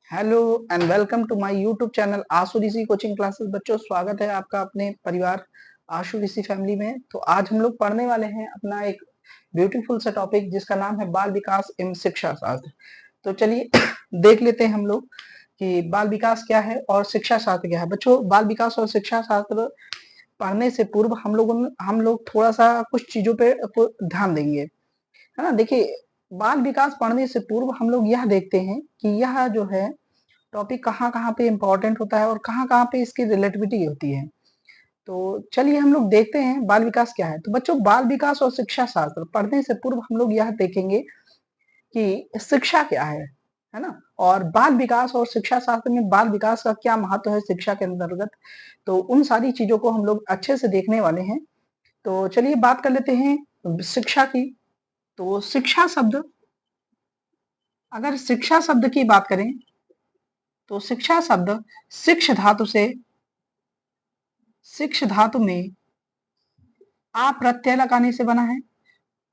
Hello and welcome to my YouTube channel Ashu Rishi coaching classes. बच्चों, स्वागत है आपका अपने परिवार आशु ऋषि फैमिली में। तो आज हम लोग पढ़ने वाले हैं अपना एक ब्यूटीफुल सा टॉपिक जिसका नाम है बाल विकास एवं शिक्षा शास्त्र। तो चलिए देख लेते हैं हम लोग कि बाल विकास क्या है और शिक्षा शास्त्र क्या है। बच्चों, बाल विकास और शिक्षा शास्त्र पढ़ने से पूर्व हम लोग थोड़ा सा कुछ चीजों पे ध्यान देंगे, है ना। देखिए, बाल विकास पढ़ने से पूर्व हम लोग यह देखते हैं कि यह जो है टॉपिक कहाँ कहाँ पे इम्पोर्टेंट होता है और कहाँ कहाँ पे इसकी रिलेटिविटी होती है। तो चलिए हम लोग देखते हैं बाल विकास क्या है। तो बच्चों, बाल विकास और शिक्षा शास्त्र पढ़ने से पूर्व हम लोग यह देखेंगे कि शिक्षा क्या है ना। और बाल विकास और शिक्षा शास्त्र में बाल विकास का क्या महत्व है शिक्षा के अंतर्गत, तो उन सारी चीजों को हम लोग अच्छे से देखने वाले हैं। तो चलिए बात कर लेते हैं शिक्षा की। तो शिक्षा शब्द, अगर शिक्षा शब्द की बात करें तो शिक्षा शब्द शिक्ष धातु से, शिक्ष धातु में आ प्रत्यय लगाने से बना है,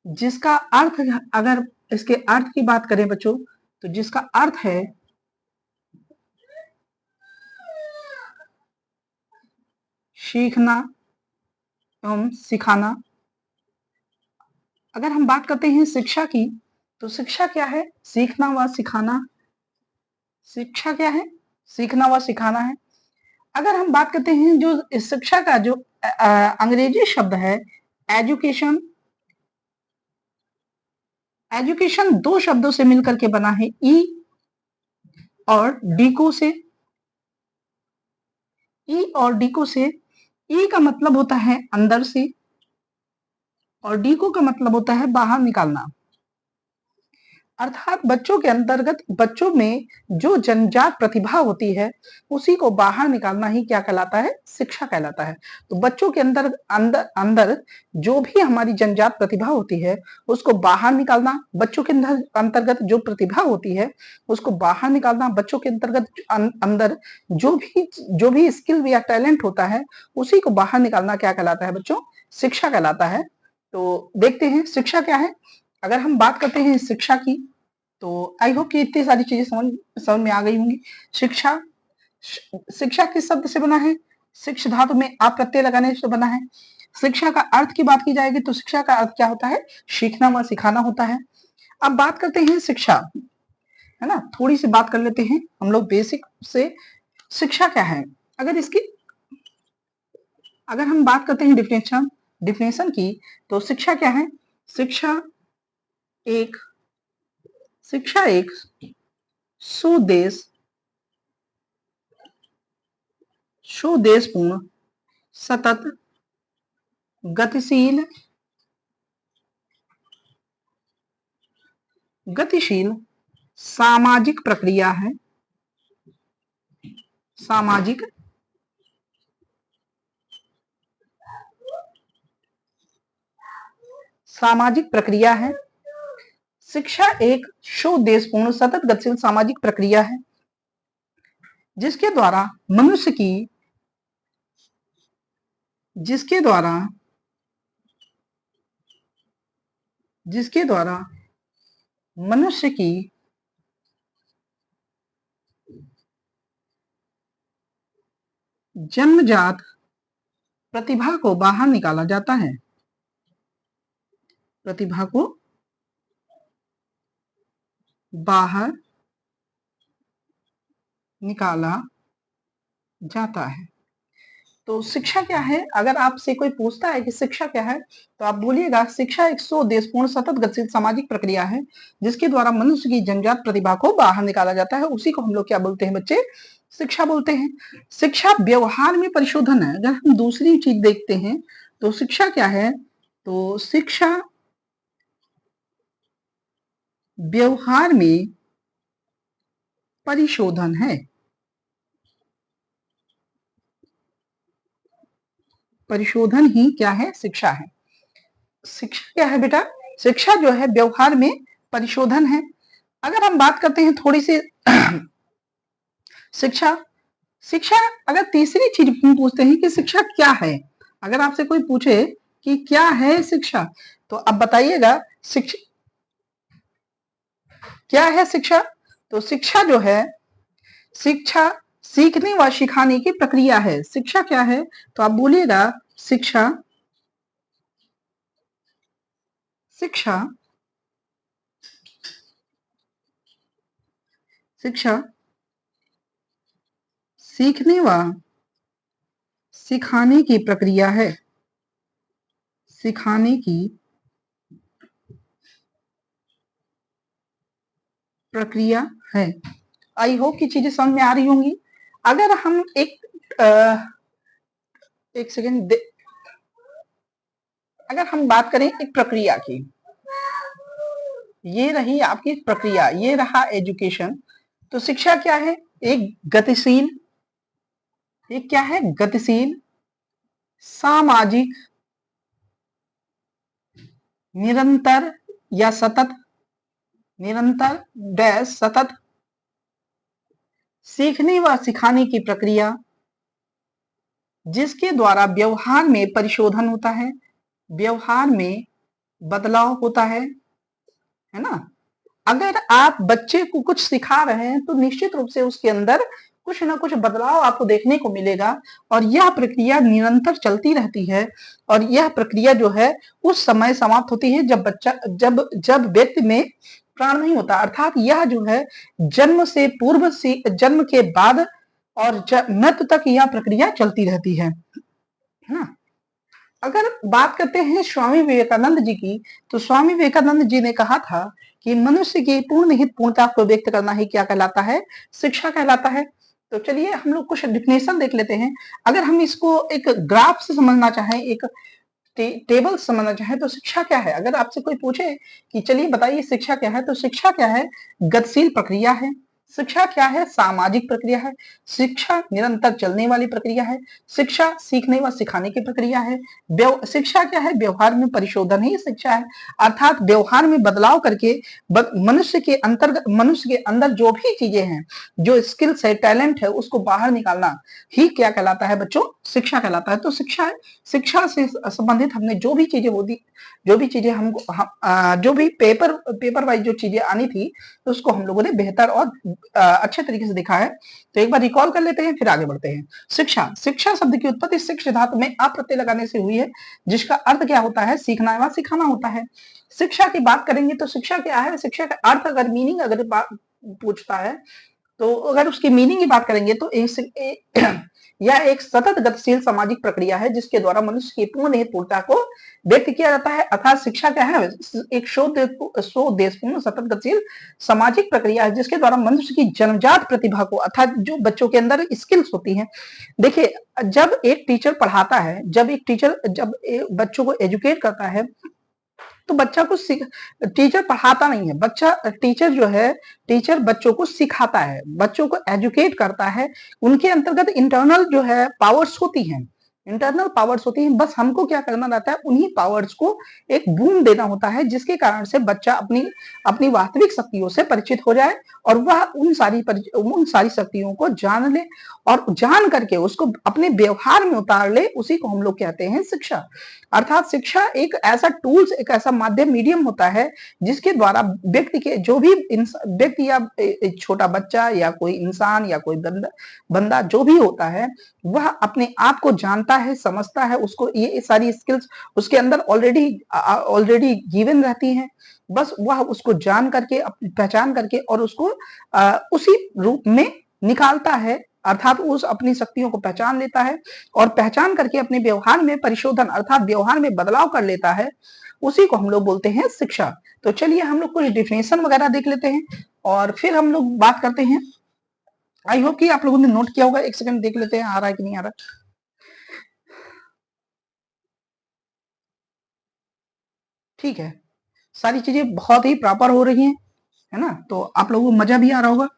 जिसका अर्थ, अगर इसके अर्थ की बात करें बच्चों, तो जिसका अर्थ है सीखना एवं सिखाना। अगर हम बात करते हैं शिक्षा की, तो शिक्षा क्या है? सीखना व सिखाना। शिक्षा क्या है? सीखना व सिखाना है। अगर हम बात करते हैं जो इस शिक्षा का जो अंग्रेजी शब्द है एजुकेशन, एजुकेशन दो शब्दों से मिलकर के बना है, ई और डीको से। ई और डीको से, ई का मतलब होता है अंदर से और डीको का मतलब होता है बाहर निकालना। अर्थात बच्चों के अंतर्गत, बच्चों में जो जन्मजात प्रतिभा होती है उसी को बाहर निकालना ही क्या कहलाता है? शिक्षा कहलाता है। तो बच्चों के अंदर अंदर अंदर जो भी हमारी जन्मजात प्रतिभा होती है उसको बाहर निकालना, बच्चों के अंदर अंतर्गत जो प्रतिभा होती है उसको बाहर निकालना, बच्चों के अंतर्गत अंदर जो भी स्किल या टैलेंट होता है उसी को बाहर निकालना क्या कहलाता है बच्चों? शिक्षा कहलाता है। तो देखते हैं शिक्षा क्या है। अगर हम बात करते हैं शिक्षा की, तो आई होप कि इतनी सारी चीजें समझ में आ गई होंगी। शिक्षा, शिक्षा किस शब्द से बना है? शिक्ष धातु में आप प्रत्यय लगाने से बना है। शिक्षा का अर्थ की बात की जाएगी तो शिक्षा का अर्थ क्या होता है? सीखना व सिखाना होता है। अब बात करते हैं शिक्षा, है ना। थोड़ी सी बात कर लेते हैं हम लोग बेसिक से। शिक्षा क्या है? अगर इसकी, अगर हम बात करते हैं डिफिनेशन डिफिनेशन की, तो शिक्षा क्या है? शिक्षा एक, शिक्षा एक सुदेश, सुदेशपूर्ण, सतत, गतिशील, गतिशील सामाजिक प्रक्रिया है। सामाजिक, सामाजिक प्रक्रिया है। शिक्षा एक सुउद्देश्यपूर्ण सतत गतिशील सामाजिक प्रक्रिया है जिसके द्वारा मनुष्य की, जिसके द्वारा, जिसके द्वारा मनुष्य की जन्मजात प्रतिभा को बाहर निकाला जाता है। प्रतिभा को बाहर निकाला जाता है। तो शिक्षा क्या है? अगर आपसे कोई पूछता है कि शिक्षा क्या है, तो आप बोलिएगा शिक्षा एक सुउद्देश्यपूर्ण सतत गतिशील सामाजिक प्रक्रिया है जिसके द्वारा मनुष्य की जन्मजात प्रतिभा को बाहर निकाला जाता है। उसी को हम लोग क्या बोलते हैं बच्चे? शिक्षा बोलते हैं। शिक्षा व्यवहार में परिशोधन है। अगर हम दूसरी चीज देखते हैं तो शिक्षा क्या है? तो शिक्षा व्यवहार में परिशोधन है। परिशोधन ही क्या है? शिक्षा है। शिक्षा क्या है बेटा? शिक्षा जो है व्यवहार में परिशोधन है। अगर हम बात करते हैं थोड़ी सी शिक्षा, शिक्षा, अगर तीसरी चीज हम पूछते हैं कि शिक्षा क्या है, अगर आपसे कोई पूछे कि क्या है शिक्षा, तो आप बताइएगा शिक्षा क्या है? शिक्षा, तो शिक्षा जो है शिक्षा सीखने व सिखाने की प्रक्रिया है। शिक्षा क्या है? तो आप बोलिएगा शिक्षा, शिक्षा, शिक्षा सीखने व सिखाने की प्रक्रिया है। सिखाने की प्रक्रिया है। आई होप की चीजें समझ में आ रही होंगी। अगर हम एक सेकेंड, अगर हम बात करें एक प्रक्रिया की, ये रही आपकी प्रक्रिया, ये रहा एजुकेशन। तो शिक्षा क्या है? एक गतिशील, एक क्या है? गतिशील, सामाजिक, निरंतर या सतत, निरंतर डैश सतत सीखने व सिखाने की प्रक्रिया, जिसके द्वारा व्यवहार में परिशोधन होता है, व्यवहार में बदलाव होता है ना। अगर आप बच्चे को कुछ सिखा रहे हैं तो निश्चित रूप से उसके अंदर कुछ ना कुछ बदलाव आपको देखने को मिलेगा, और यह प्रक्रिया निरंतर चलती रहती है। और यह प्रक्रिया जो है उस समय समाप्त होती है जब बच्चा जब जब व्यक्ति में प्राण नहीं होता, अर्थात यह जो है जन्म से पूर्व से जन्म के बाद और मृत्यु तक यह प्रक्रिया चलती रहती है ना। अगर बात करते हैं स्वामी विवेकानंद जी की, तो स्वामी विवेकानंद जी ने कहा था कि मनुष्य की पूर्ण निहित पूर्णता को व्यक्त करना ही क्या कहलाता है? शिक्षा कहलाता है। तो चलिए हम लोग कुछ डिफिनेशन देख लेते हैं। अगर हम इसको एक ग्राफ से समझना चाहें, एक टेबल समझना चाहें, तो शिक्षा क्या है? अगर आपसे कोई पूछे कि चलिए बताइए शिक्षा क्या है, तो शिक्षा क्या है? गतिशील प्रक्रिया है। शिक्षा क्या है? सामाजिक प्रक्रिया है। शिक्षा निरंतर चलने वाली प्रक्रिया है। शिक्षा सीखने व सिखाने की प्रक्रिया है। शिक्षा क्या है? व्यवहार में परिशोधन ही शिक्षा है, अर्थात व्यवहार में बदलाव करके मनुष्य के अंदर जो भी चीजें हैं, जो स्किल्स है, टैलेंट है, उसको बाहर निकालना ही क्या कहलाता है बच्चों? शिक्षा कहलाता है। तो शिक्षा से संबंधित हमने जो भी चीजें होती, जो भी चीजें जो भी पेपर वाइज जो चीजें आनी थी, तो उसको हम लोगों ने बेहतर और अच्छे तरीके से देखा है। तो एक बार रिकॉल कर लेते हैं, फिर आगे बढ़ते हैं। शिक्षा, शिक्षा शब्द की उत्पत्ति शिक्ष धातु में अ प्रत्यय लगाने से हुई है, जिसका अर्थ क्या होता है? सीखना व सिखाना होता है। शिक्षा की बात करेंगे तो शिक्षा क्या है? शिक्षा का अर्थ अगर मीनिंग अगर पूछता है, तो अगर उसकी मीनिंग की बात करेंगे तो यह एक सतत गतिशील सामाजिक प्रक्रिया है जिसके द्वारा मनुष्य की पूर्ण निहित पूर्णता को व्यक्त किया जाता है। अर्थात शिक्षा क्या है? एक स्वउद्देश्यपूर्ण सतत गतिशील सामाजिक प्रक्रिया है जिसके द्वारा मनुष्य की जन्मजात प्रतिभा को, अर्थात जो बच्चों के अंदर स्किल्स होती हैं। देखिए, जब एक टीचर पढ़ाता है, जब बच्चों को एजुकेट करता है, तो बच्चा को टीचर पढ़ाता नहीं है, टीचर बच्चों को सिखाता है, बच्चों को एजुकेट करता है। उनके अंतर्गत इंटरनल जो है पावर्स होती हैं, इंटरनल पावर्स होती हैं। बस हमको क्या करना रहता है? उन्हीं पावर्स को एक बूम देना होता है, जिसके कारण से बच्चा अपनी अपनी वास्तविक शक्तियों से परिचित हो जाए, और वह उन सारी शक्तियों को जान ले, और जान करके उसको अपने व्यवहार में उतार ले। उसी को हम लोग कहते हैं शिक्षा। अर्थात शिक्षा एक ऐसा टूल्स, एक ऐसा माध्यम, मीडियम होता है जिसके द्वारा व्यक्ति के जो भी व्यक्ति या छोटा बच्चा या कोई इंसान या कोई बंदा जो भी होता है, वह अपने आप को जानता है, समझता है, उसको ये सारी स्किल्स उसके अंदर ऑलरेडी गिवन रहती हैं। बस वह उसको जान करके, पहचान करके, और उसको उसी रूप में निकालता है, अर्थात उस अपनी शक्तियों को पहचान लेता है, और पहचान करके अपने व्यवहार में परिशोधन, अर्थात व्यवहार में बदलाव कर लेता है। उसी को हम लोग बोलते हैं शिक्षा। तो चलिए हम लोग कुछ डिफिनेशन वगैरह देख लेते हैं, और फिर हम लोग बात करते हैं। आई होप कि आप लोगों ने नोट किया होगा। एक सेकंड देख लेते हैं आ रहा है कि नहीं आ रहा। ठीक है, सारी चीजें बहुत ही प्रॉपर हो रही हैं, है ना। तो आप लोगों को मजा भी आ रहा होगा।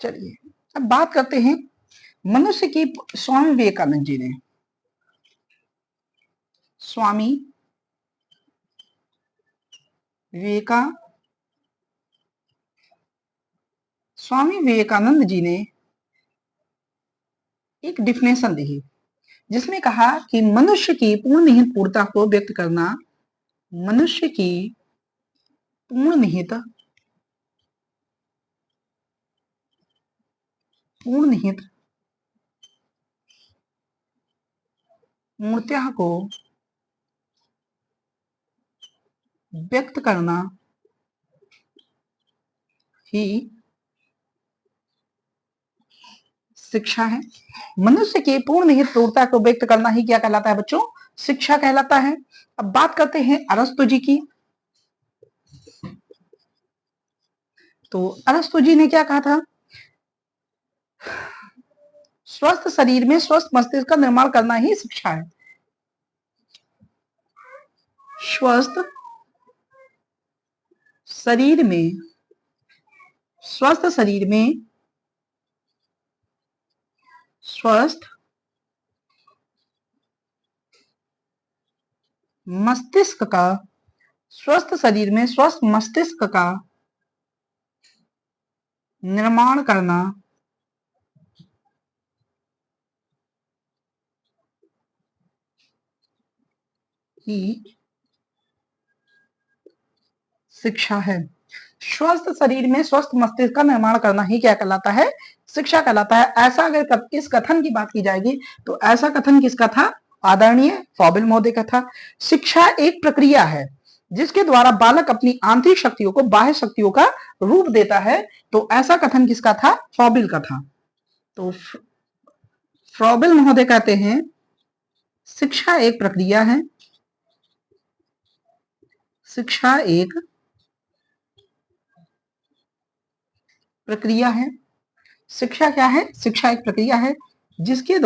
चलिए अब बात करते हैं मनुष्य की। स्वामी विवेकानंद जी ने, स्वामी विवेका स्वामी विवेकानंद जी ने एक डिफिनेशन दी, जिसमें कहा कि मनुष्य की पूर्ण निहित पूर्णता को व्यक्त करना मनुष्य की पूर्ण निहित मूर्तियां को व्यक्त करना ही शिक्षा है। मनुष्य की पूर्ण निहित प्रवृत्ता को व्यक्त करना ही क्या कहलाता है बच्चों? शिक्षा कहलाता है। अब बात करते हैं अरस्तु जी की। तो अरस्तु जी ने क्या कहा था? स्वस्थ शरीर में स्वस्थ मस्तिष्क का निर्माण करना ही शिक्षा है। स्वस्थ शरीर में स्वस्थ मस्तिष्क का स्वस्थ शरीर में स्वस्थ मस्तिष्क का निर्माण करना ही शिक्षा है। स्वस्थ शरीर में स्वस्थ मस्तिष्क का निर्माण करना ही क्या कहलाता है? शिक्षा कहलाता है। ऐसा अगर इस कथन की बात की जाएगी तो ऐसा कथन किसका था? आदरणीय फ्रॉबेल महोदय का था। शिक्षा एक प्रक्रिया है जिसके द्वारा बालक अपनी आंतरिक शक्तियों को बाह्य शक्तियों का रूप देता है। तो ऐसा कथन किसका था? फ्रॉबेल का था। तो फ्रॉबेल महोदय कहते हैं शिक्षा एक प्रक्रिया है। शिक्षा एक प्रक्रिया है। शिक्षा क्या है? शिक्षा एक प्रक्रिया है जिसके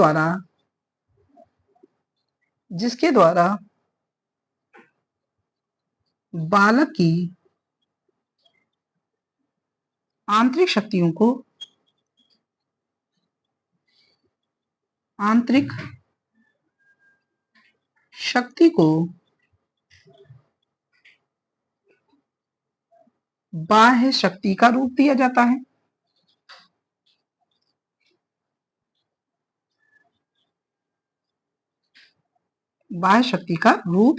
द्वारा बालक की आंतरिक शक्तियों को आंतरिक शक्ति को बाह्य शक्ति का रूप दिया जाता है। बाह्य शक्ति का रूप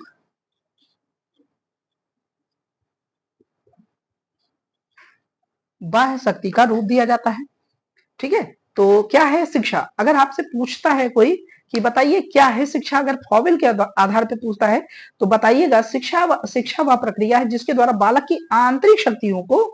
बाह्य शक्ति का रूप दिया जाता है। ठीक है। तो क्या है शिक्षा? अगर आपसे पूछता है कोई कि बताइए क्या है शिक्षा, अगर फ्रॉबेल के आधार पर पूछता है तो बताइएगा शिक्षा वह प्रक्रिया है जिसके द्वारा बालक की आंतरिक शक्तियों को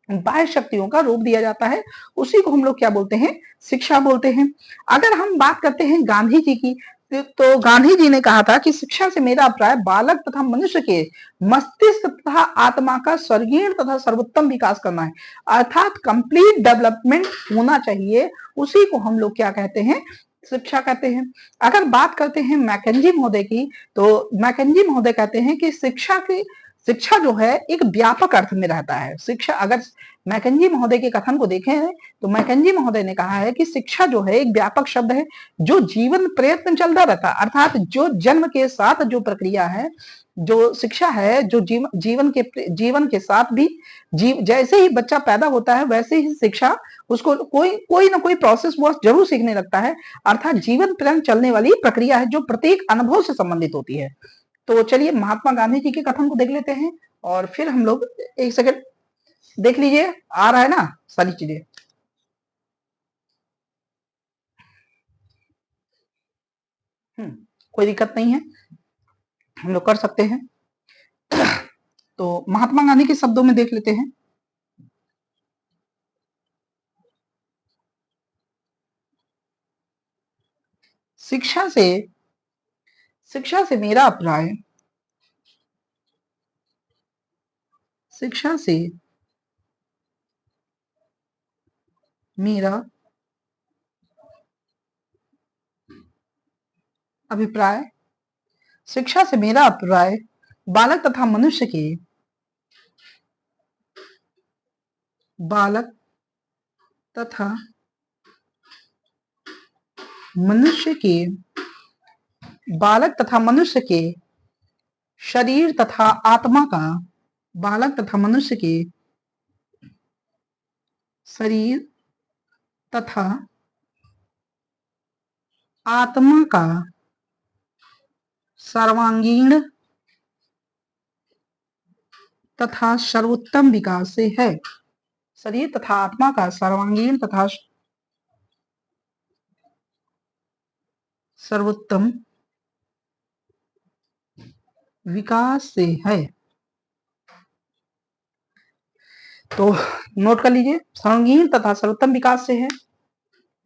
बाह्य शक्तियों का रूप दिया जाता है। उसी को हम लोग क्या बोलते हैं? शिक्षा बोलते हैं। अगर हम बात करते हैं गांधी जी की, तो गांधी जी ने कहा था कि शिक्षा से मेरा अभिप्राय बालक तथा मनुष्य के मस्तिष्क तथा आत्मा का सर्गीण तथा सर्वोत्तम विकास करना है, अर्थात कंप्लीट डेवलपमेंट होना चाहिए। उसी को हम लोग क्या कहते हैं? शिक्षा कहते हैं। अगर बात करते हैं मैकेंजी महोदय की, तो मैकेंजी महोदय कहते हैं कि शिक्षा जो है एक व्यापक अर्थ में रहता है। शिक्षा, अगर मैकेंजी महोदय के कथन को देखें तो मैकेंजी महोदय ने कहा है कि शिक्षा जो है एक व्यापक शब्द है जो जीवन प्रयत्न चलता रहता है, अर्थात जो जन्म के साथ जो प्रक्रिया है, जो शिक्षा है, जो जीवन के साथ भी जैसे ही बच्चा पैदा होता है वैसे ही शिक्षा उसको कोई ना कोई प्रोसेस वो जरूर सीखने लगता है। अर्थात जीवन पर्यंत चलने वाली प्रक्रिया है जो प्रत्येक अनुभव से संबंधित होती है। तो चलिए महात्मा गांधी जी के कथन को देख लेते हैं और फिर हम लोग, एक सेकंड देख लीजिए, आ रहा है ना सारी चीजें। कोई दिक्कत नहीं है, हम लोग कर सकते हैं। तो महात्मा गांधी के शब्दों में देख लेते हैं। शिक्षा से शिक्षा से मेरा अभिप्राय शिक्षा से मेरा अभिप्राय शिक्षा से मेरा अभिप्राय बालक तथा मनुष्य के बालक तथा मनुष्य के बालक तथा मनुष्य के शरीर तथा आत्मा का बालक तथा मनुष्य के शरीर तथा आत्मा का सर्वांगीण तथा सर्वोत्तम विकास से है। शरीर तथा आत्मा का सर्वांगीण तथा सर्वोत्तम विकास से है। तो नोट कर लीजिए, सर्वांगीण तथा सर्वोत्तम विकास से है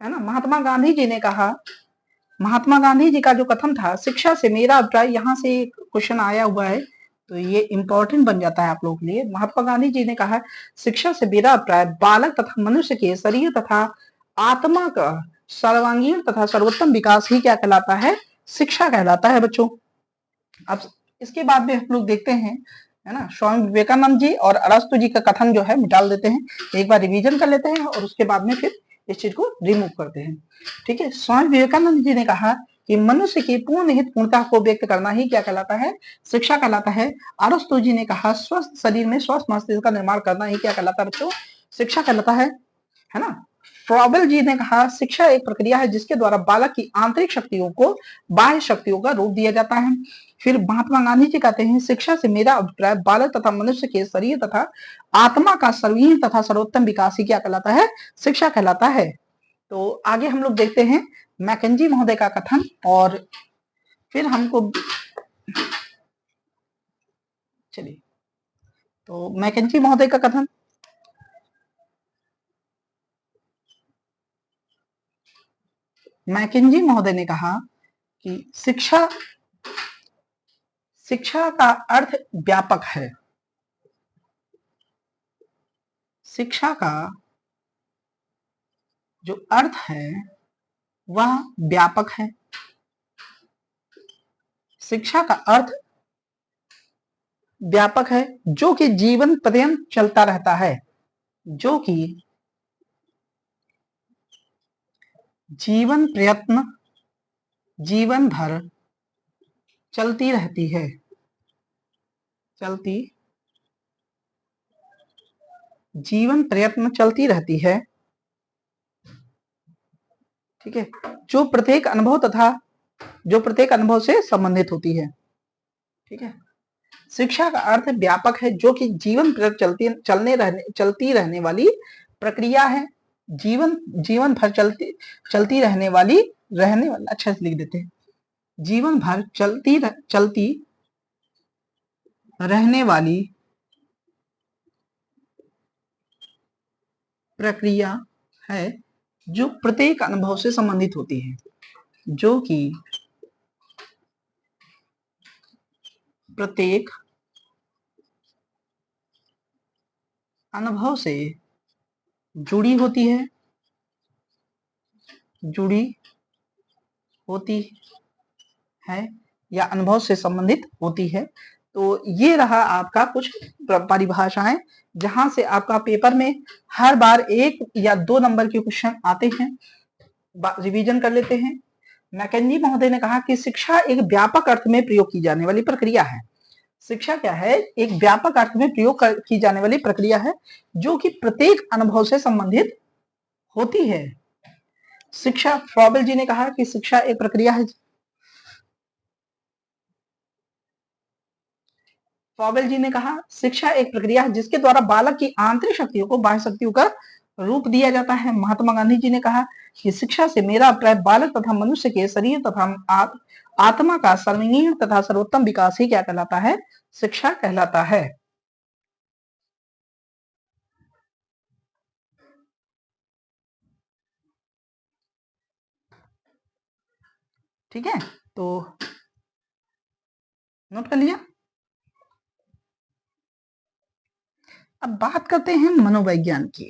ना। महात्मा गांधी जी ने कहा, महात्मा गांधी जी का जो कथन था, शिक्षा से मेरा अभिप्राय, यहाँ से एक क्वेश्चन आया हुआ है तो ये इंपॉर्टेंट बन जाता है आप लोगों के लिए। महात्मा गांधी जी ने कहा, शिक्षा से मेरा अभिप्राय बालक तथा मनुष्य के शरीर तथा आत्मा का सर्वांगीण तथा सर्वोत्तम विकास ही क्या कहलाता है, शिक्षा कहलाता है बच्चों। अब इसके बाद में हम लोग देखते हैं, है ना, स्वामी विवेकानंद जी और अरस्तु जी का कथन जो है मिटाल देते हैं, एक बार रिवीजन कर लेते हैं और उसके बाद में फिर इस चीज को रिमूव करते हैं। ठीक है, स्वामी विवेकानंद जी ने कहा कि मनुष्य की पूर्ण हित पूर्णता को व्यक्त करना ही क्या कहलाता है, शिक्षा कहलाता है। अरस्तु जी ने कहा, स्वस्थ शरीर में स्वस्थ मस्तिष्क का निर्माण करना ही क्या कहलाता है बच्चों, शिक्षा कहलाता है ना। फ्रॉबेल जी ने कहा, शिक्षा एक प्रक्रिया है जिसके द्वारा बालक की आंतरिक शक्तियों को बाह्य शक्तियों का रूप दिया जाता है। फिर महात्मा गांधी जी कहते हैं, शिक्षा से मेरा अभिप्राय बालक तथा मनुष्य के शरीर तथा आत्मा का सर्वहीन तथा सर्वोत्तम विकास ही क्या कहलाता है, शिक्षा कहलाता है। तो आगे हम लोग देखते हैं मैकेंजी महोदय का कथन, और फिर हमको चलिए, तो मैकेंजी महोदय का कथन, मैकेंजी महोदय ने कहा कि शिक्षा का अर्थ व्यापक है। शिक्षा का जो अर्थ है वह व्यापक है। शिक्षा का अर्थ व्यापक है जो कि जीवन पर्यंत चलता रहता है, जो कि जीवन प्रयत्न जीवन भर चलती रहती है, जीवन प्रयत्न चलती रहती है। ठीक है, जो प्रत्येक अनुभव से संबंधित होती है। ठीक है, शिक्षा का अर्थ व्यापक है जो कि जीवन प्रयत्न चलती रहने वाली प्रक्रिया है, जीवन भर चलती रहने वाली अच्छा से लिख देते हैं, जीवन भर चलती रहने वाली प्रक्रिया है जो प्रत्येक अनुभव से संबंधित होती है, जो कि प्रत्येक अनुभव से जुड़ी होती है या अनुभव से संबंधित होती है। तो ये रहा आपका कुछ परिभाषाएं, जहां से आपका पेपर में हर बार 1 या 2 नंबर के क्वेश्चन आते हैं। रिवीजन कर लेते हैं। मैकेंजी महोदय ने कहा कि शिक्षा एक व्यापक अर्थ में प्रयोग की जाने वाली प्रक्रिया है। शिक्षा क्या है, एक व्यापक अर्थ में प्रयोग की जाने वाली प्रक्रिया है जो कि प्रत्येक अनुभव से संबंधित होती है। शिक्षा, फ्रॉबेल जी ने कहा कि शिक्षा एक प्रक्रिया है। फ्रॉबेल जी ने कहा, शिक्षा एक प्रक्रिया है जिसके द्वारा बालक की आंतरिक शक्तियों को बाह्य शक्तियों का रूप दिया जाता है। महात्मा गांधी जी ने कहा कि शिक्षा से मेरा अभिप्राय बालक तथा मनुष्य के शरीर तथा आत्मा का सर्वांगीण तथा सर्वोत्तम विकास ही क्या कहलाता है, शिक्षा कहलाता है। ठीक है, तो नोट कर लिया। अब बात करते हैं मनोविज्ञान की,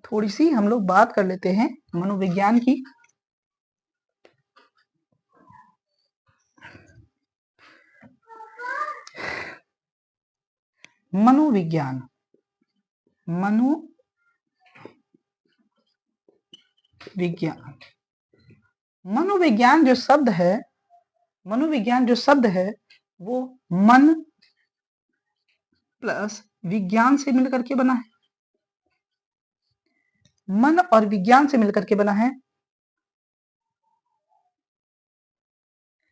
थोड़ी सी हम लोग बात कर लेते हैं मनोविज्ञान की। मनोविज्ञान मनोविज्ञान जो शब्द है वो मन प्लस विज्ञान से मिलकर के बना है, मन और विज्ञान से मिलकर के बना है।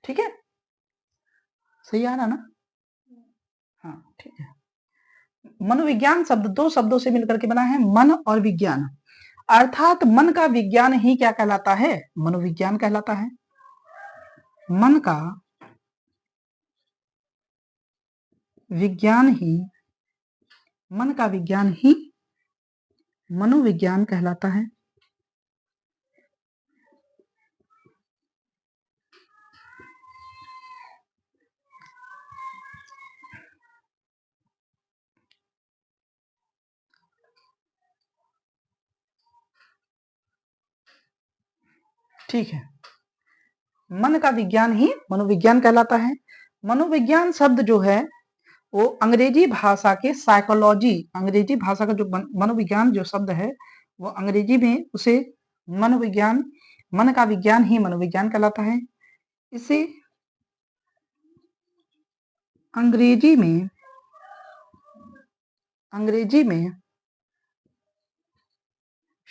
ठीक है, सही आ रहा ना। हाँ ठीक है। मनोविज्ञान शब्द दो शब्दों से मिलकर के बना है, मन और विज्ञान, अर्थात मन का विज्ञान ही क्या कहलाता है, मनोविज्ञान कहलाता है। मन का विज्ञान ही, मन का विज्ञान ही मनोविज्ञान कहलाता है। ठीक है, मन का विज्ञान ही मनोविज्ञान कहलाता है। मनोविज्ञान शब्द जो है वो अंग्रेजी भाषा के साइकोलॉजी, अंग्रेजी भाषा का जो मनोविज्ञान जो शब्द है वो अंग्रेजी में उसे मनोविज्ञान, मन का विज्ञान ही मनोविज्ञान कहलाता है। इसे अंग्रेजी में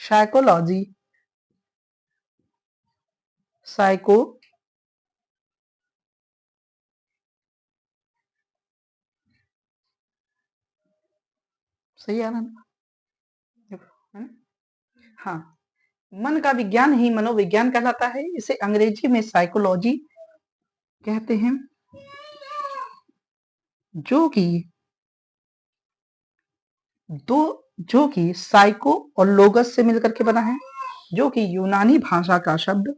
साइकोलॉजी, साइको सही है ना, है ना? हाँ, मन का विज्ञान ही मनोविज्ञान कहलाता है। इसे अंग्रेजी में साइकोलॉजी कहते हैं, जो कि साइको और लोगस से मिलकर के बना है, जो कि यूनानी भाषा का शब्द,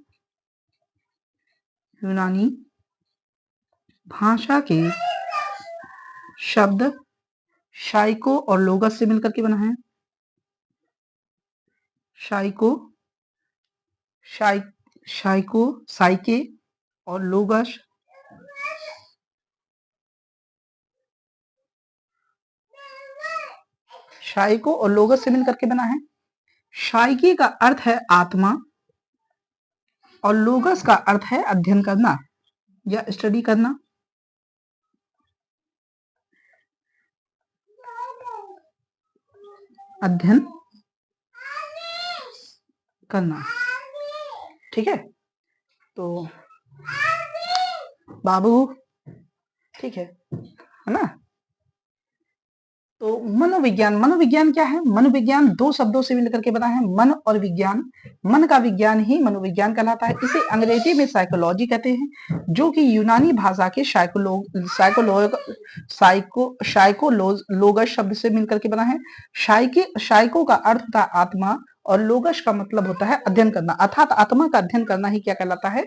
यूनानी भाषा के शब्द साइको और लोगस से मिलकर के बना है। साइको, साइको, साइके और लोगस, साइको और लोगस से मिलकर के बना है। साइके का अर्थ है आत्मा और लोगस का अर्थ है अध्ययन करना या स्टडी करना। अध्ययन करना, ठीक है। तो बाबू, ठीक है ना। तो मनोविज्ञान, मनोविज्ञान क्या है, मनोविज्ञान दो शब्दों से मिलकर के बना है, मन और विज्ञान। मन का विज्ञान ही मनोविज्ञान कहलाता है। इसे अंग्रेजी में साइकोलॉजी कहते हैं, जो कि यूनानी भाषा के साइकोलोगस शब्द से मिलकर के बना है। साइको का अर्थ होता है आत्मा और लोगस का मतलब होता है अध्ययन करना, अर्थात आत्मा का अध्ययन करना ही क्या कहलाता है।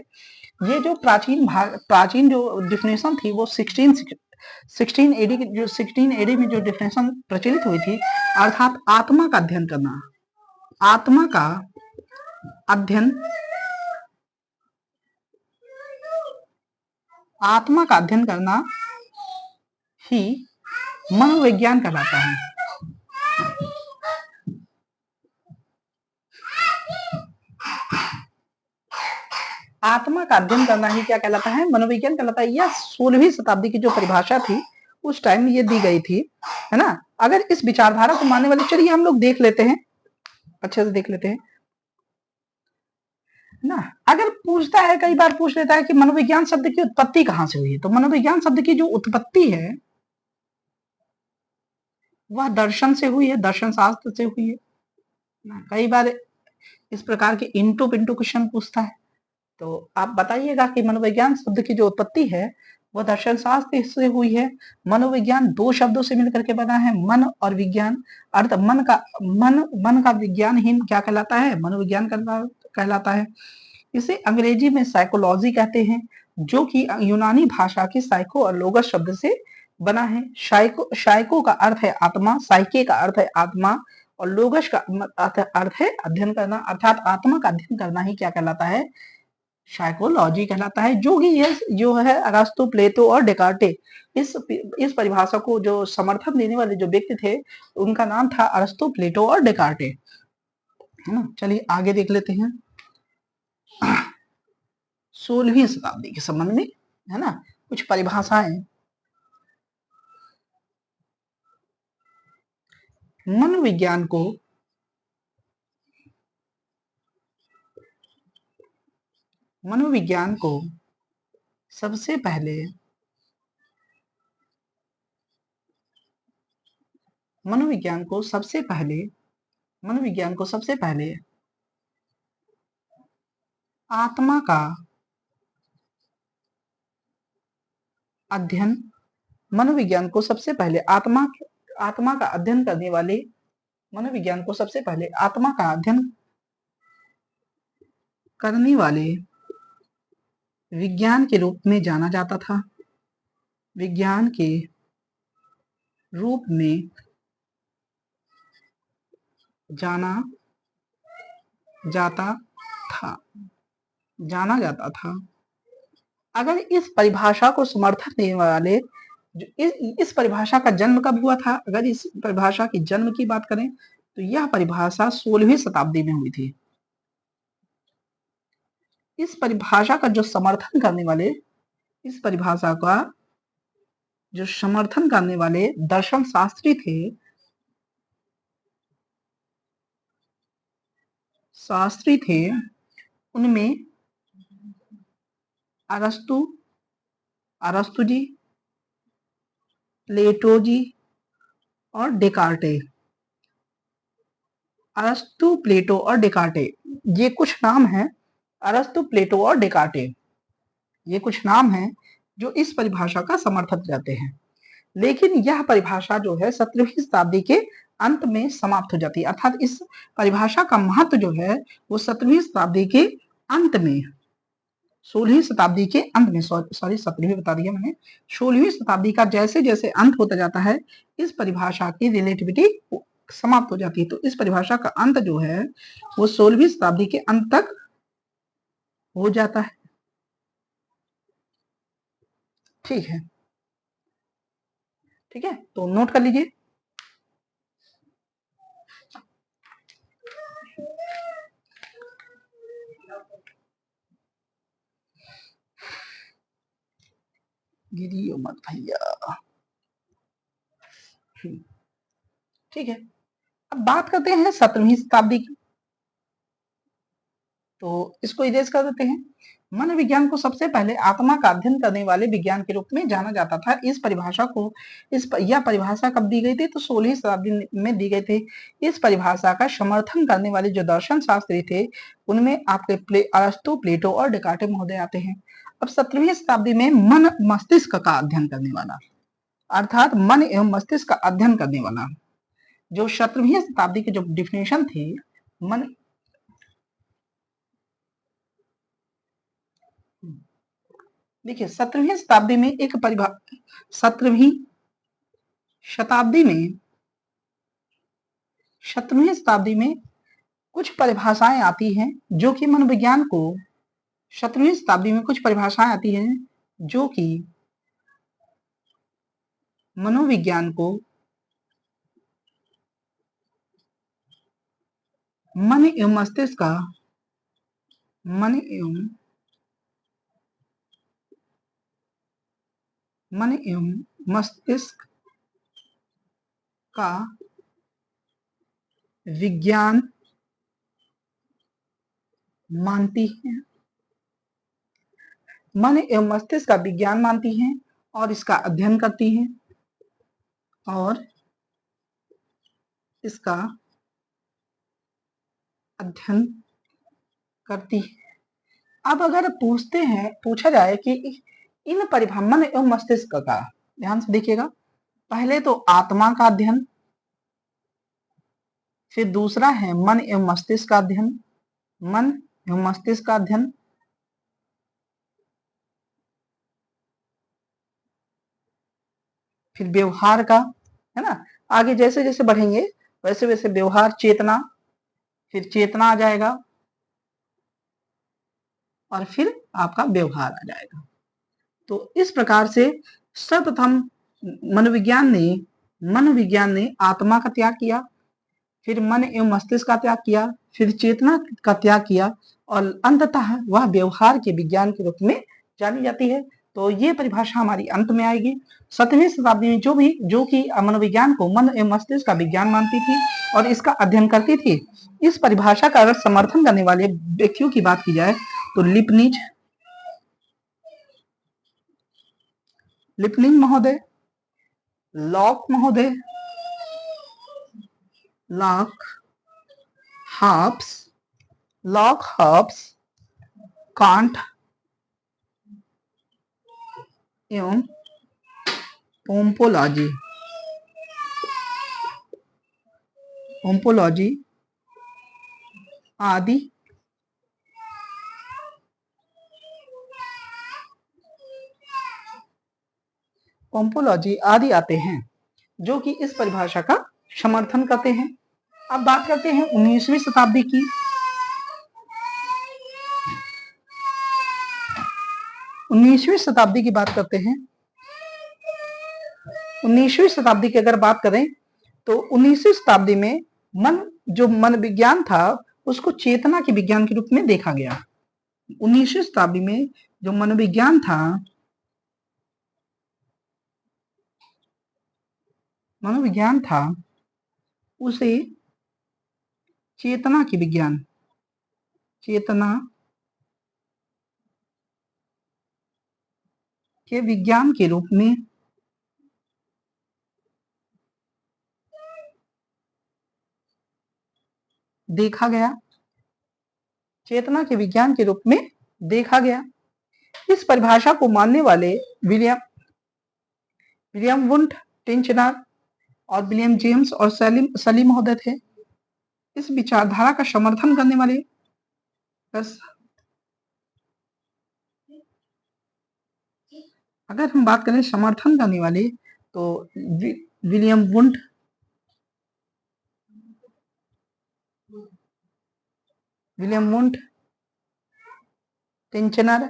ये जो प्राचीन जो डिफिनेशन थी वो 16 एडी की, जो 16 एडी में जो डिफिनेशन प्रचलित हुई थी, अर्थात आत्मा का अध्ययन करना, आत्मा का अध्ययन, आत्मा का अध्ययन करना ही मनोविज्ञान कहलाता है। आत्मा का अध्ययन करना ही क्या कहलाता है, मनोविज्ञान कहलाता है। यह 16वीं शताब्दी की जो परिभाषा थी उस टाइम ये दी गई थी, है ना। अगर इस विचारधारा को मानने वाले, चलिए हम लोग देख लेते हैं, अच्छे से देख लेते हैं ना। अगर पूछता है, कई बार पूछ लेता है कि मनोविज्ञान शब्द की उत्पत्ति कहां से हुई है, तो मनोविज्ञान शब्द की जो उत्पत्ति है वह दर्शन से हुई है, दर्शन शास्त्र से हुई है ना। कई बार इस प्रकार के इंटू पिंटू क्वेश्चन पूछता है, तो आप बताइएगा कि मनोविज्ञान शब्द की जो उत्पत्ति है वह दर्शन शास्त्र से हुई है। मनोविज्ञान दो शब्दों से मिलकर के बना है, मन और विज्ञान, अर्थ मन का विज्ञान ही क्या कहलाता है, मनोविज्ञान कहलाता है। इसे अंग्रेजी में साइकोलॉजी कहते हैं, जो कि यूनानी भाषा के साइको और लोगस शब्द से बना है। साइको का अर्थ है आत्मा, साइके का अर्थ है आत्मा और लोगस का अर्थ है अध्ययन करना, अर्थात आत्मा का अध्ययन करना ही क्या कहलाता है, साइकोलॉजी कहलाता है। जो कि ये जो है अरस्तु, प्लेटो और डेकार्टे, इस परिभाषा को जो समर्थन देने वाले जो व्यक्ति थे उनका नाम था अरस्तु, प्लेटो और डेकार्टे, है ना। चलिए आगे देख लेते हैं 16वीं शताब्दी के संबंध में, है ना, कुछ परिभाषाएं। मनोविज्ञान को सबसे पहले मनोविज्ञान को सबसे पहले आत्मा का अध्ययन मनोविज्ञान को सबसे पहले आत्मा का अध्ययन करने वाले मनोविज्ञान को सबसे पहले आत्मा का अध्ययन करने वाले विज्ञान के रूप में जाना जाता था। विज्ञान के रूप में जाना जाता था। अगर इस परिभाषा को समर्थन देने वाले इस परिभाषा का जन्म कब हुआ था? अगर इस परिभाषा की जन्म की बात करें तो यह परिभाषा 16वीं शताब्दी में हुई थी। इस परिभाषा का जो समर्थन करने वाले दर्शन शास्त्री थे उनमें अरस्तु जी, प्लेटो जी और डेकार्टे। अरस्तु, प्लेटो और डेकार्टे, ये कुछ नाम हैं। अरस्तु, प्लेटो और डेकार्टे, ये कुछ नाम हैं जो इस परिभाषा का समर्थन करते हैं। लेकिन यह परिभाषा जो है 17वीं शताब्दी के अंत में समाप्त हो जाती है। अर्थात इस परिभाषा का महत्व जो है वो 17वीं शताब्दी के अंत में 16वीं शताब्दी के अंत में 17वीं बता दिया मैंने। 16वीं शताब्दी का जैसे जैसे अंत होता जाता है इस परिभाषा की रिलेटिविटी समाप्त हो जाती है। तो इस परिभाषा का अंत जो है वो 16वीं शताब्दी के अंत तक हो जाता है। ठीक है, तो नोट कर लीजिए। गिरियो मत भैया। ठीक है, अब बात करते हैं 17वीं शताब्दी की, तो इसको इरेज कर देते हैं। मनोविज्ञान को सबसे पहले आत्मा का अध्ययन करने वाले विज्ञान के रूप में जाना जाता था। इस परिभाषा को यह परिभाषा कब दी गई थी? तो 16वीं शताब्दी में दी गई थी। इस परिभाषा का समर्थन करने वाले जो दर्शन शास्त्री थे उनमें आपके अरस्तु, प्लेटो और डेकार्टे महोदय आते हैं। अब 17वीं शताब्दी में मन मस्तिष्क का अध्ययन करने वाला, अर्थात मन एवं मस्तिष्क का अध्ययन करने वाला, जो 17वीं शताब्दी के जो डिफिनेशन थे मन देखिए 17वीं शताब्दी में 17वीं शताब्दी में कुछ परिभाषाएं आती हैं जो कि मनोविज्ञान को 17वीं शताब्दी में कुछ परिभाषाएं आती हैं जो कि मनोविज्ञान को मन एवं मस्तिष्क का विज्ञान मानती हैं। मन एवं मस्तिष्क का विज्ञान मानती हैं और इसका अध्ययन करती हैं और इसका अध्ययन करती है। अब अगर पूछा जाए कि इन मन एवं मस्तिष्क का, ध्यान से देखिएगा, पहले तो आत्मा का अध्ययन, फिर दूसरा है मन एवं मस्तिष्क का अध्ययन, मन एवं मस्तिष्क का अध्ययन, फिर व्यवहार का, है ना। आगे जैसे जैसे बढ़ेंगे वैसे वैसे व्यवहार, चेतना, फिर चेतना आ जाएगा और फिर आपका व्यवहार आ जाएगा। तो इस प्रकार से सर्वप्रथम मनोविज्ञान ने आत्मा का त्याग किया, फिर मन एवं मस्तिष्क का त्याग किया, फिर चेतना का त्याग किया और अंततः वह व्यवहार के विज्ञान के रूप में जानी जाती है। तो ये परिभाषा हमारी अंत में आएगी। 17वीं शताब्दी में जो कि मनोविज्ञान को मन एवं मस्तिष्क का विज्ञान मानती थी और इसका अध्ययन करती थी, इस परिभाषा का अगर समर्थन करने वाले व्यक्तियों की बात की जाए तो लिपनिज महोदय, लॉक महोदय, Locke Hobbes, Locke Hobbes, Kant एवं पोम्पोलॉजी, पोम्पोलॉजी आदि पोम्पोलॉजी आदि आते हैं जो कि इस परिभाषा का समर्थन करते हैं। अब बात करते हैं 19वीं शताब्दी की। 19वीं शताब्दी की बात करते हैं। 19वीं शताब्दी की अगर बात करें तो 19वीं शताब्दी में जो मन विज्ञान था उसको चेतना के विज्ञान के रूप में देखा गया। 19वीं शताब्दी में जो मनोविज्ञान था, मनोविज्ञान था उसे चेतना के विज्ञान, चेतना के विज्ञान के रूप में देखा गया, चेतना के विज्ञान के रूप में देखा गया। इस परिभाषा को मानने वाले विलियम वुंट, टिंचनर और विलियम जेम्स और सली महोदय थे। इस विचारधारा का समर्थन करने वाले अगर हम बात करें समर्थन करने वाले तो William Wundt, Titchener,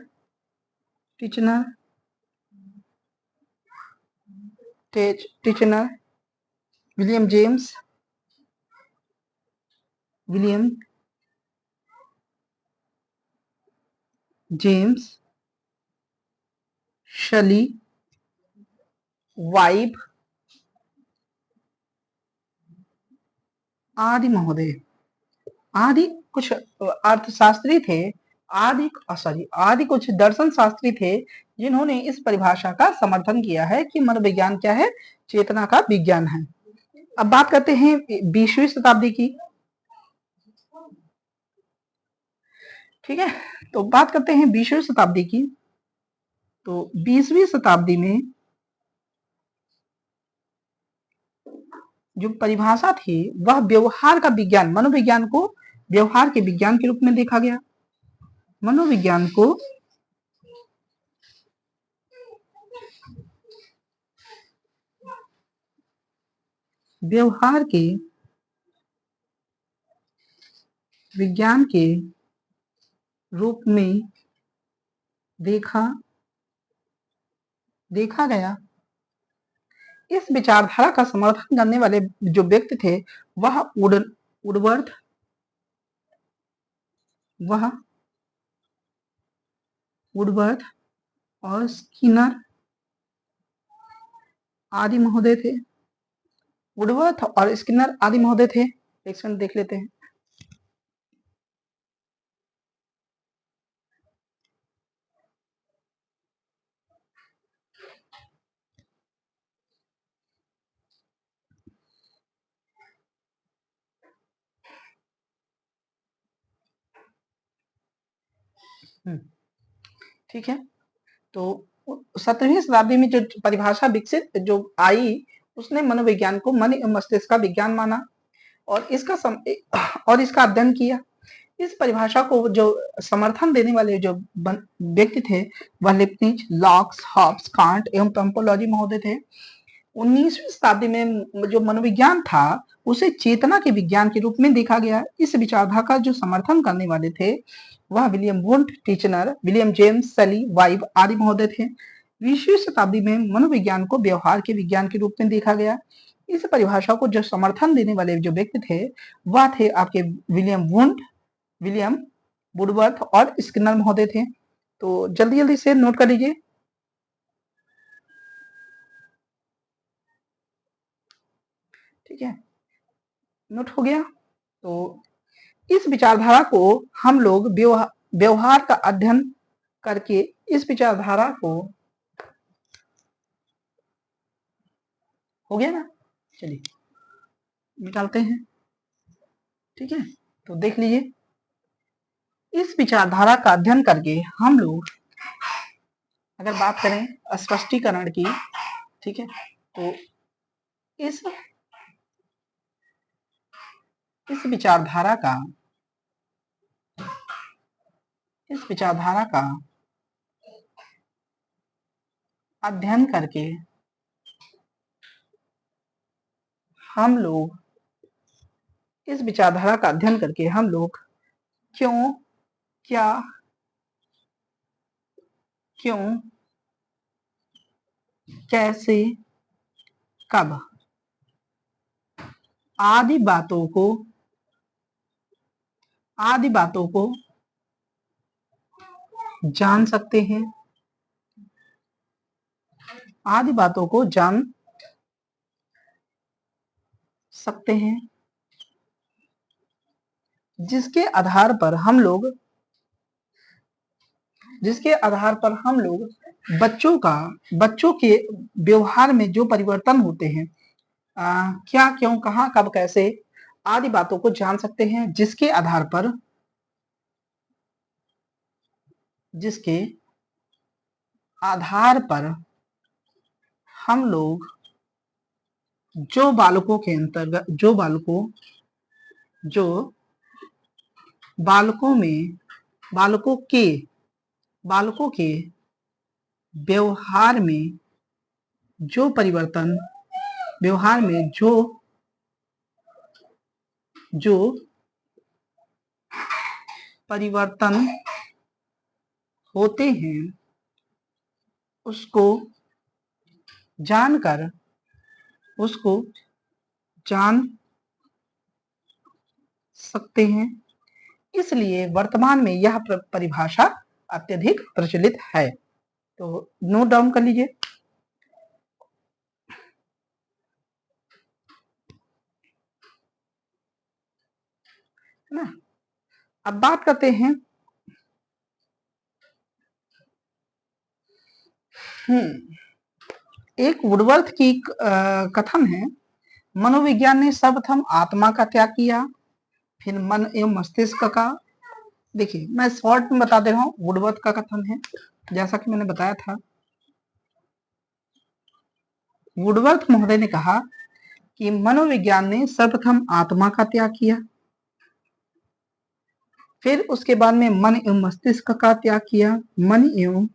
William James, शली, वाइब आदि महोदय, आदि कुछ अर्थशास्त्री थे, आदि कुछ दर्शन शास्त्री थे जिन्होंने इस परिभाषा का समर्थन किया है कि मनोविज्ञान क्या है, चेतना का विज्ञान है। अब बात करते हैं 20वीं शताब्दी की। ठीक है, तो बात करते हैं 20वीं शताब्दी की। तो 20वीं शताब्दी में जो परिभाषा थी वह व्यवहार का विज्ञान, मनोविज्ञान को व्यवहार के विज्ञान के रूप में देखा गया। मनोविज्ञान को व्यवहार के विज्ञान के रूप में देखा गया। इस विचारधारा का समर्थन करने वाले जो व्यक्ति थे वह वुडवर्थ, और स्किनर आदि महोदय थे। वुडवर्थ और स्किनर आदि महोदय थे। एक सेकंड देख लेते हैं। ठीक है, तो 17वीं शताब्दी में जो परिभाषा विकसित जो आई उसने मनोविज्ञान को मन एवं मस्तिष्क का विज्ञान माना और इसका अध्ययन किया। इस परिभाषा को जो समर्थन देने वाले जो व्यक्ति थे वह लिपनिज, लॉक्स, हॉब्स, कांट एवं पोम्पोलॉजी महोदय थे। 19वीं शताब्दी में जो मनोविज्ञान था उसे चेतना के विज्ञान के रूप में देखा गया। इस विचारधारा का जो समर्थन करने वाले थे वह William Wundt, Titchener, William James, सली, वाइब आदि महोदय थे। 20वीं शताब्दी में मनोविज्ञान को व्यवहार के विज्ञान के रूप में देखा गया। इस परिभाषा को जो समर्थन देने वाले जो व्यक्ति थे वह थे आपके विलियम वुंट, विलियम वुडवर्थ और स्किनर महोदय थे। तो जल्दी जल्दी से नोट कर लीजिए। ठीक है, नोट हो गया। तो इस विचारधारा को हम लोग व्यवहार का अध्ययन करके इस विचारधारा को, हो गया ना, चलिए निकालते हैं। ठीक है, तो देख लीजिए, इस विचारधारा का अध्ययन करके हम लोग अगर बात करें स्पष्टीकरण की, ठीक है, तो इस विचारधारा का अध्ययन करके हम लोग इस विचारधारा का अध्ययन करके हम लोग क्यों, क्या, क्यों, कैसे, कब आदि बातों को जान सकते हैं, आदि बातों को जान सकते हैं, जिसके आधार पर हम लोग बच्चों के व्यवहार में जो परिवर्तन होते हैं, क्या, क्यों, कहां, कब, कैसे आदि बातों को जान सकते हैं, जिसके आधार पर हम लोग जो बालकों के अंतर्गत जो बालकों के व्यवहार में जो परिवर्तन होते हैं, उसको जान सकते हैं। इसलिए वर्तमान में यह परिभाषा अत्यधिक प्रचलित है। तो नोट डाउन कर लीजिए। है ना। अब बात करते हैं एक वुडवर्थ की कथन है, मनोविज्ञान ने सर्वप्रथम आत्मा का त्याग किया, फिर मन एवं मस्तिष्क का। देखिए, मैं शॉर्ट में बता दे रहा हूँ, वुडवर्थ का कथन है, जैसा कि मैंने बताया था। वुडवर्थ महोदय ने कहा कि मनोविज्ञान ने सर्वप्रथम आत्मा का त्याग किया, फिर उसके बाद में मन एवं मस्तिष्क का त्याग किया, मन एवं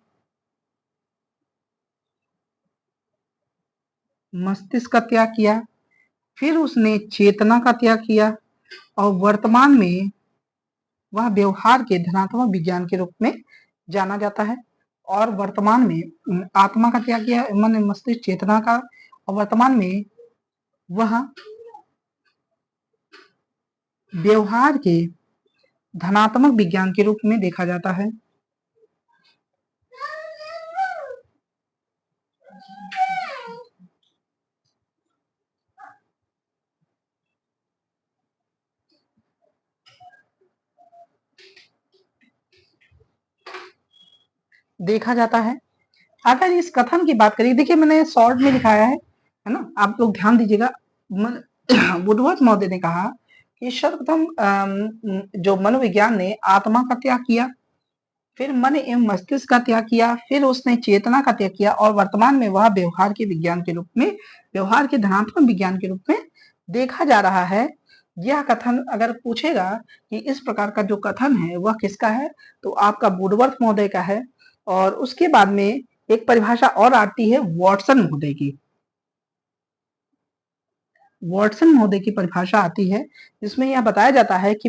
मस्तिष्क का त्याग किया, फिर उसने चेतना का त्याग किया, और वर्तमान में वह व्यवहार के धनात्मक विज्ञान के रूप में जाना जाता है। और वर्तमान में आत्मा का त्याग किया, मन मस्तिष्क चेतना का, और वर्तमान में वह व्यवहार के धनात्मक विज्ञान के रूप में देखा जाता है। देखा जाता है। अगर इस कथन की बात करें, देखिए मैंने शॉर्ट में लिखाया है ना, आप लोग ध्यान दीजिएगा। वुडवर्थ महोदय ने कहा कि सर्वप्रथम जो मनोविज्ञान ने आत्मा का त्याग किया, फिर मन एवं मस्तिष्क का त्याग किया, फिर उसने चेतना का त्याग किया, और वर्तमान में वह व्यवहार के विज्ञान के रूप में, व्यवहार के धनात्मक विज्ञान के रूप में देखा जा रहा है। यह कथन अगर पूछेगा कि इस प्रकार का जो कथन है वह किसका है, तो आपका वुडवर्थ महोदय का है। और उसके बाद में एक परिभाषा और आती है वॉटसन महोदय की। वॉटसन महोदय की परिभाषा आती है, जिसमें यह बताया जाता है कि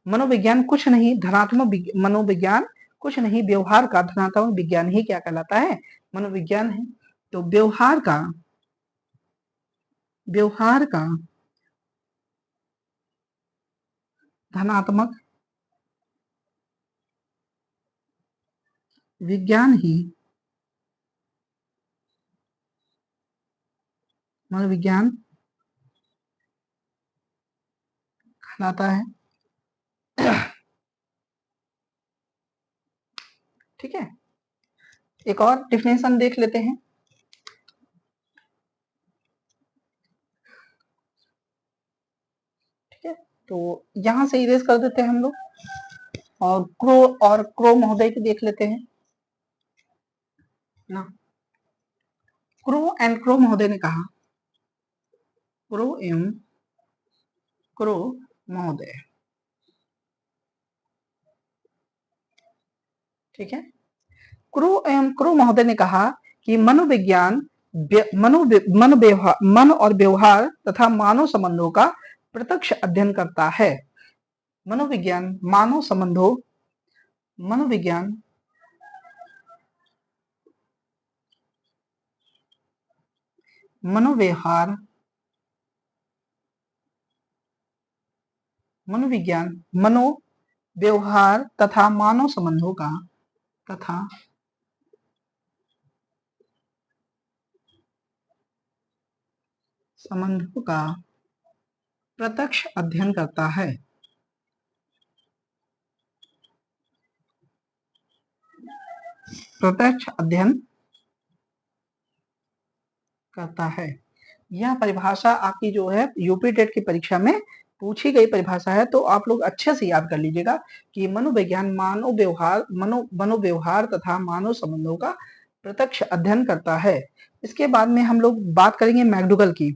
मनोविज्ञान कुछ नहीं, धनात्मक मनोविज्ञान कुछ नहीं, व्यवहार का धनात्मक विज्ञान ही क्या कहलाता है, मनोविज्ञान है। तो व्यवहार का धनात्मक विज्ञान ही मनोविज्ञान कहलाता है। ठीक है, एक और डिफिनेशन देख लेते हैं। ठीक है, तो यहाँ से इरेज कर देते हैं हम लोग, और क्रो महोदय की देख लेते हैं ना। क्रो महोदय ने कहा, क्रो महोदय, ठीक है। क्रो महोदय ने कहा कि मनोविज्ञान मन और व्यवहार तथा मानव संबंधों का प्रत्यक्ष अध्ययन करता है। मनोविज्ञान मनोव्यवहार तथा मानव संबंधों का प्रत्यक्ष अध्ययन करता है। यह परिभाषा आपकी जो है यूपी टेट की परीक्षा में पूछी गई परिभाषा है, तो आप लोग अच्छे से याद कर लीजिएगा कि मनोविज्ञान मनोव्यवहार तथा मानव संबंधों का प्रत्यक्ष अध्ययन करता है। इसके बाद में हम लोग बात करेंगे मैकडूगल की,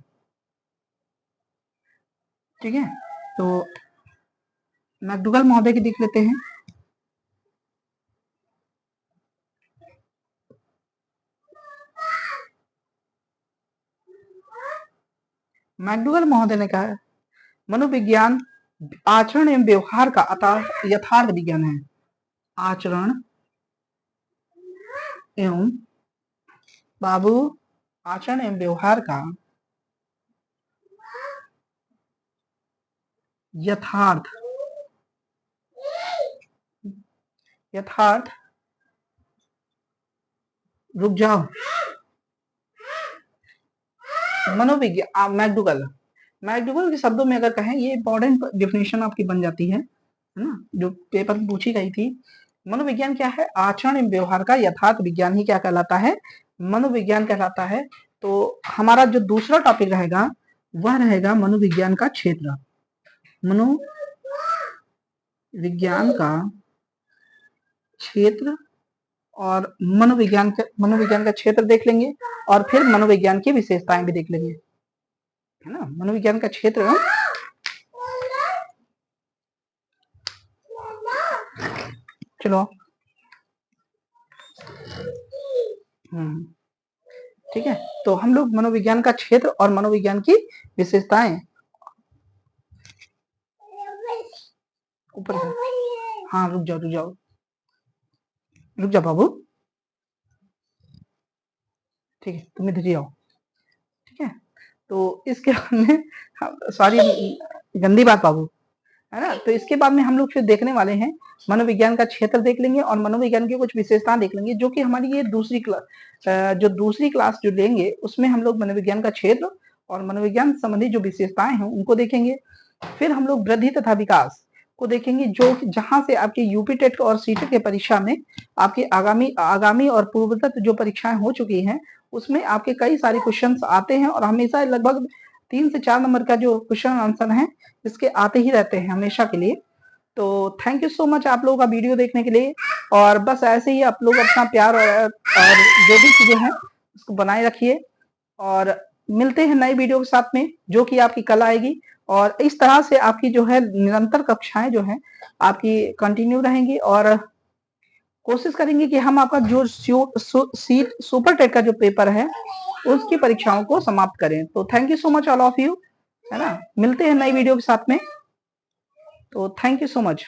ठीक है। तो मैकडूगल महोदय की देख लेते हैं। मैकडूगल महोदय ने कहा, मनोविज्ञान आचरण एवं व्यवहार का यथार्थ विज्ञान है। आचरण एवं व्यवहार का यथार्थ रुक जाओ। मनोविज्ञान मैकडूगल के शब्दों में अगर कहें, ये इंपॉर्टेंट डेफिनेशन आपकी बन जाती है ना, जो पेपर में पूछी गई थी। मनोविज्ञान क्या है? आचरण एवं व्यवहार का यथार्थ विज्ञान ही क्या कहलाता है? मनोविज्ञान कहलाता है। तो हमारा जो दूसरा टॉपिक रहेगा वह रहेगा मनोविज्ञान का क्षेत्र। मनोविज्ञान का क्षेत्र और मनोविज्ञान का क्षेत्र देख लेंगे, और फिर मनोविज्ञान की विशेषताएं भी देख लेंगे, है ना। मनोविज्ञान का क्षेत्र, चलो ठीक है। तो हम लोग मनोविज्ञान का क्षेत्र और मनोविज्ञान की विशेषताएं ऊपर, हाँ रुक जाओ बाबू, ठीक है, तुम इधर ही आओ, ठीक है। तो इसके बाद में, सॉरी गंदी बात बाबू, है ना। तो इसके बाद में हम लोग फिर देखने वाले हैं, मनोविज्ञान का क्षेत्र देख लेंगे और मनोविज्ञान की कुछ विशेषताएं देख लेंगे, जो कि हमारी ये दूसरी क्लास जो लेंगे उसमें हम लोग मनोविज्ञान का क्षेत्र और मनोविज्ञान संबंधी जो विशेषताएं हैं उनको देखेंगे। फिर हम लोग वृद्धि तथा विकास को देखेंगे, जो जहां से आपके यूपी टेट और सीटेट के परीक्षा में आपके आगामी और पूर्वगत जो परीक्षाएं हो चुकी हैं उसमें आपके कई सारे क्वेश्चन आते हैं, और हमेशा लगभग 3 से 4 नंबर का जो क्वेश्चन आंसर है इसके आते ही रहते हैं हमेशा के लिए। तो थैंक यू सो मच आप लोगों का वीडियो देखने के लिए, और बस ऐसे ही आप लोग अपना प्यार और जो भी चीजें हैं उसको बनाए रखिए, और मिलते हैं नई वीडियो के साथ में जो कि आपकी कल आएगी। और इस तरह से आपकी जो है निरंतर कक्षाएं जो है आपकी कंटिन्यू रहेंगी, और कोशिश करेंगे कि हम आपका जो सुपर टेट का जो पेपर है उसकी परीक्षाओं को समाप्त करें। तो thank you so much all of you, है ना। मिलते हैं नई वीडियो के साथ में, तो थैंक यू सो मच।